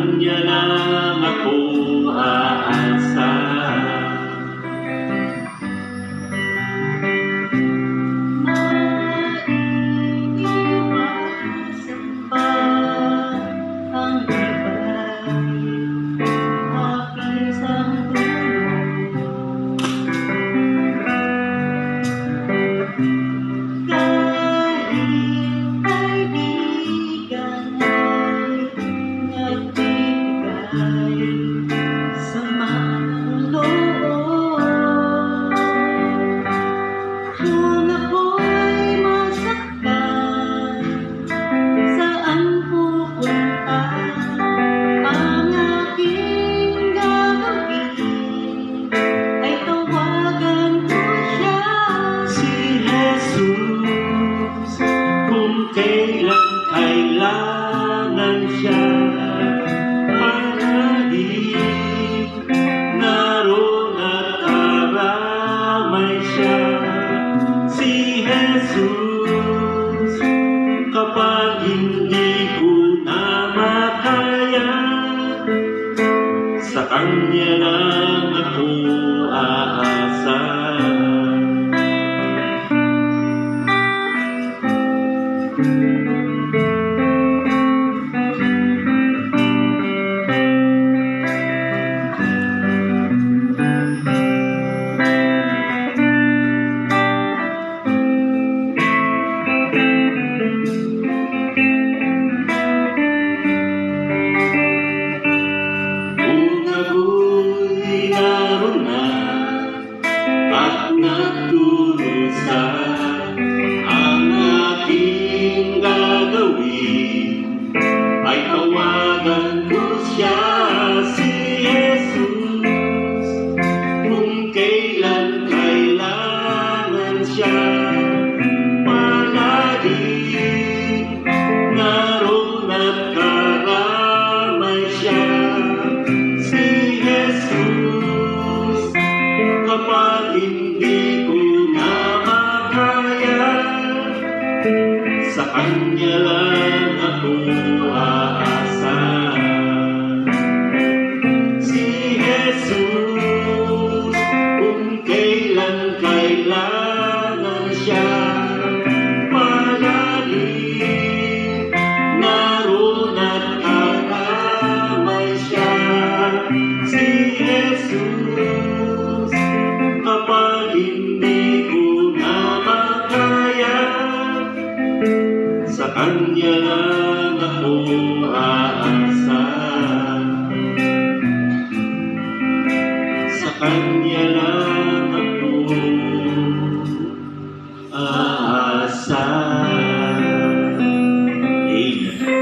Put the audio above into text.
Kanya lang ako aasa. Maiiwasan pa ang iba'y aking sangtulong. Kahit kaibigan ay nagbibigay sama ng loob, kung ako'y masaktan, saan pupunta? Ang aking gagawin ay tawagan ko siya. Si Jesus, kung kailan kailangan siya, palagi naroon at karamay siya. Si Jesus, kapag hindi ko na makaya, sa Kanya lang ako aasa. Kung ako'y naroon na at nagdurusa, ang aking gagawin ay tawagan ko siya. Si Jesus, kung kailan kailangan siya, palagi naroon at karamay siya. Si Jesus, kapag hindi ko na makaya, sa Kanya lang ako aasa. Si Jesus, kung kailan kailangan siya, palagi naroon at karamay siya. Si Jesus, kapag hindi ko na makaya, sa Kanya lang ako aasa. Sa Kanya lang